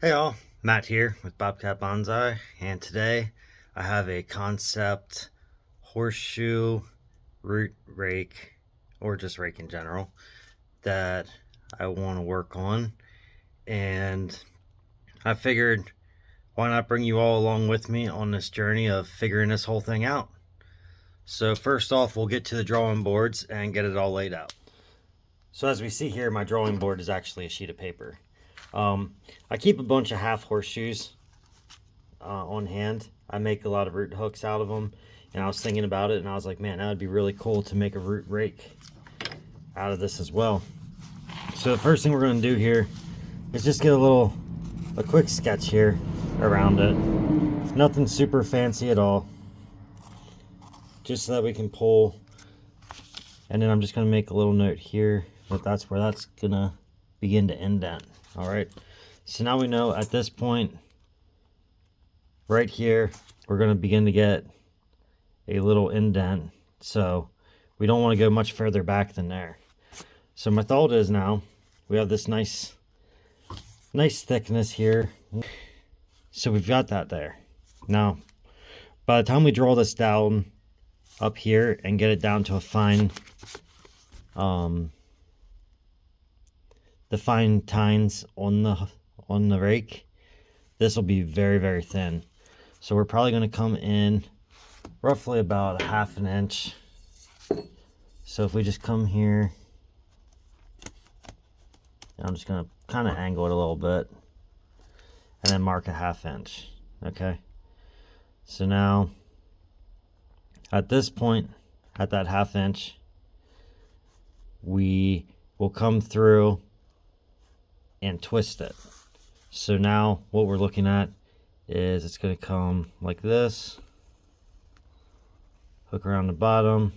Hey all, Matt here with Bobcat Bonsai, and today I have a concept horseshoe root rake, or just rake in general, that I want to work on. And I figured, why not bring you all along with me on this journey of figuring this whole thing out. So first off, we'll get to the drawing boards and get it all laid out. So as we see here, my drawing board is actually a sheet of paper. I keep a bunch of half horseshoes on hand. I make a lot of root hooks out of them, and I was thinking about it, and I was like, man, that would be really cool to make a root rake out of this as well. So the first thing we're going to do here is just get a quick sketch here around it. Nothing super fancy at all, just so that we can pull. And then I'm just going to make a little note here that that's where that's going to begin to indent. All right, so now we know at this point right here we're going to begin to get a little indent, so we don't want to go much further back than there. So my thought is, now we have this nice thickness here, so we've got that there. Now by the time we draw this down up here and get it down to a fine the fine tines on the rake, this will be very, very thin. So we're probably going to come in roughly about 1/2 inch. So if we just come here, I'm just going to kind of angle it a little bit and then mark 1/2 inch. Okay, so now at this point, at that 1/2 inch, we will come through and twist it. So now what we're looking at is it's going to come like this, hook around the bottom,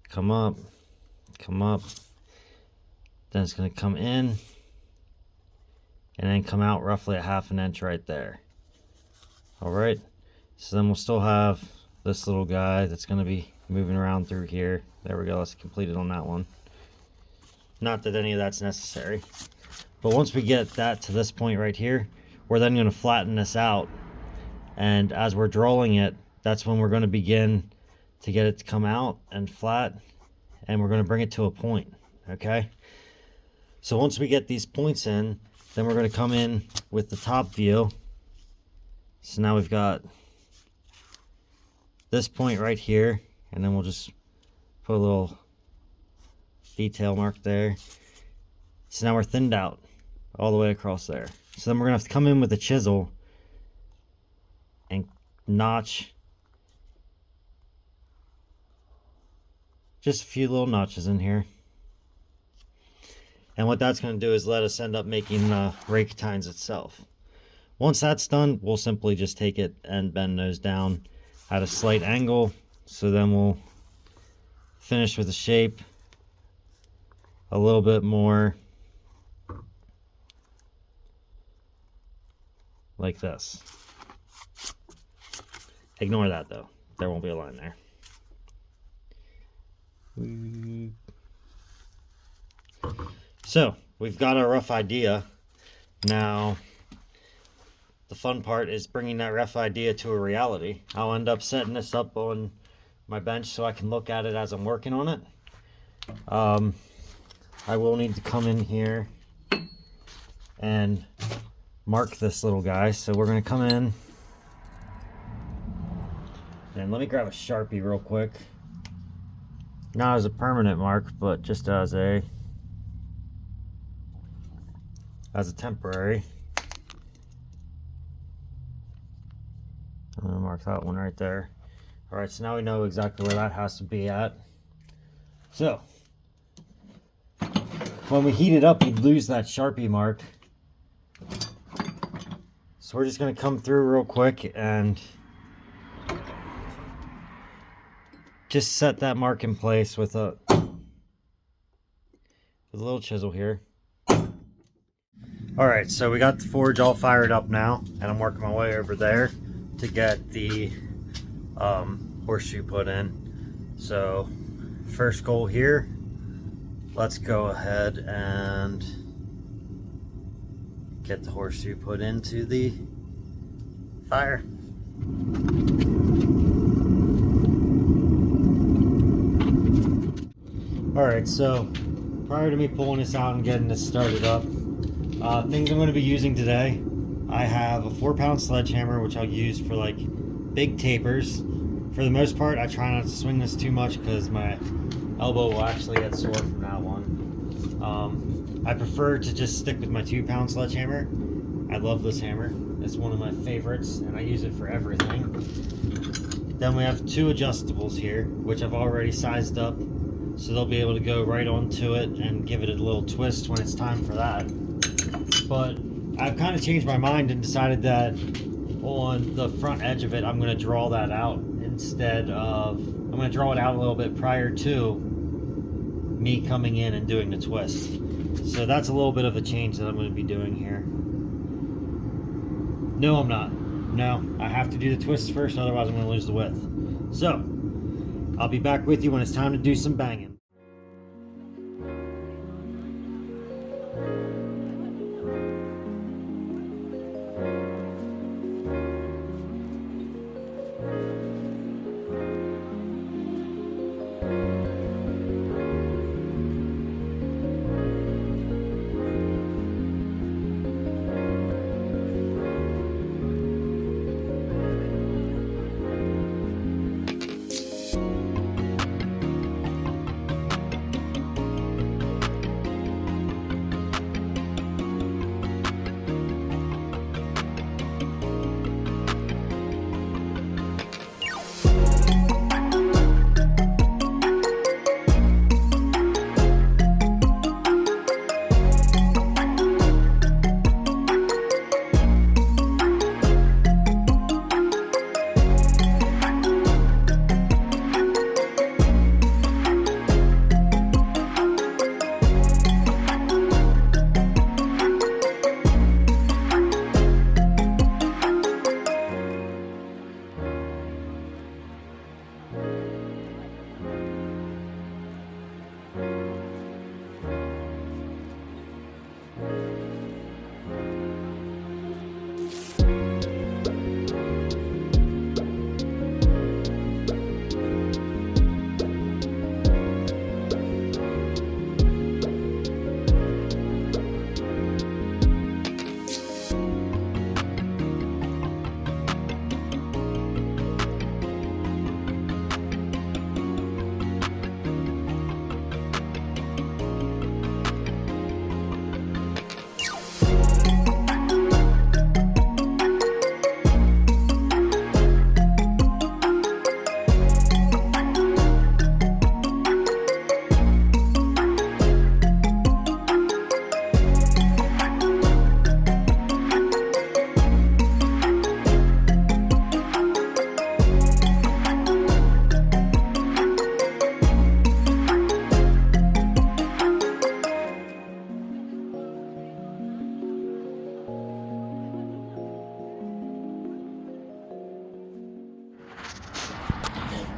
come up, then it's going to come in and then come out roughly 1/2 inch right there. All right, so then we'll still have this little guy that's going to be moving around through here. There we go, let's complete it on that one. Not that any of that's necessary, but once we get that to this point right here, we're then going to flatten this out, and as we're drawing it, that's when we're going to begin to get it to come out and flat, and we're going to bring it to a point. Okay, so once we get these points in, then we're going to come in with the top view. So now we've got this point right here, and then we'll just put a little detail mark there. So now we're thinned out all the way across there. So then we're gonna have to come in with a chisel and notch just a few little notches in here. And what that's going to do is let us end up making the rake tines itself. Once that's done, we'll simply just take it and bend those down at a slight angle. So then we'll finish with the shape a little bit more like this. Ignore that though, there won't be a line there. So we've got a rough idea. Now the fun part is bringing that rough idea to a reality. I'll end up setting this up on my bench so I can look at it as I'm working on it. I will need to come in here and mark this little guy. So we're going to come in, and let me grab a Sharpie real quick. Not as a permanent mark, but just as a temporary. I'm going to mark that one right there. All right, so now we know exactly where that has to be at. So when we heat it up, we'd lose that Sharpie mark. So we're just going to come through real quick and just set that mark in place with a little chisel here. All right, so we got the forge all fired up now, and I'm working my way over there to get the horseshoe put in. So first goal here, let's go ahead and get the horseshoe put into the fire. Alright, so prior to me pulling this out and getting this started up, things I'm going to be using today, I have a 4-pound sledgehammer, which I'll use for like big tapers. For the most part, I try not to swing this too much because my elbow will actually get sore from that one. I prefer to just stick with my 2-pound sledgehammer. I love this hammer. It's one of my favorites, and I use it for everything. Then we have 2 adjustables here, which I've already sized up, so they'll be able to go right onto it and give it a little twist when it's time for that. But I've kind of changed my mind and decided that on the front edge of it, I'm going to draw that out instead of, I'm going to draw it out a little bit prior to me coming in and doing the twist. So that's a little bit of a change that I'm going to be doing here. No, I'm not. No, I have to do the twist first, otherwise I'm going to lose the width. So, I'll be back with you when it's time to do some banging.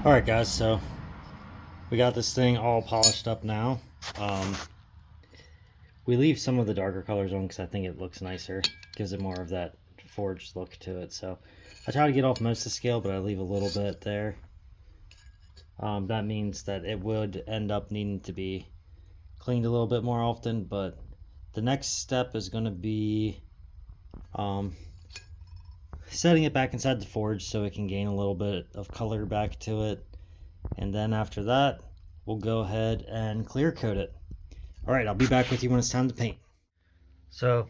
Alright guys, so we got this thing all polished up now. We leave some of the darker colors on because I think it looks nicer. Gives it more of that forged look to it. So I try to get off most of the scale, but I leave a little bit there. That means that it would end up needing to be cleaned a little bit more often, but the next step is going to be setting it back inside the forge so it can gain a little bit of color back to it. And then after that, we'll go ahead and clear coat it. Alright, I'll be back with you when it's time to paint. So,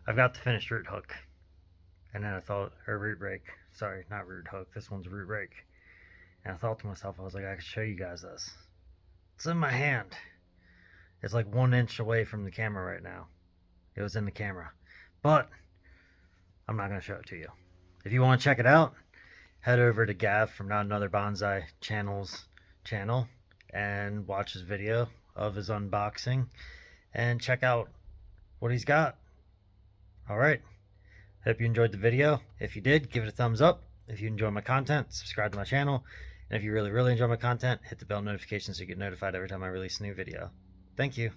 I've got the finished root hook. And then I thought, or root rake. Sorry, not root hook. This one's root rake. And I thought to myself, I was like, I could show you guys this. It's in my hand. It's like 1 inch away from the camera right now. It was in the camera. But, I'm not going to show it to you. If you want to check it out, head over to Gav from Not Another Bonsai channel and watch his video of his unboxing and check out what he's got. Alright, hope you enjoyed the video. If you did, give it a thumbs up. If you enjoy my content, subscribe to my channel. And if you really enjoy my content, hit the bell notification so you get notified every time I release a new video. Thank you.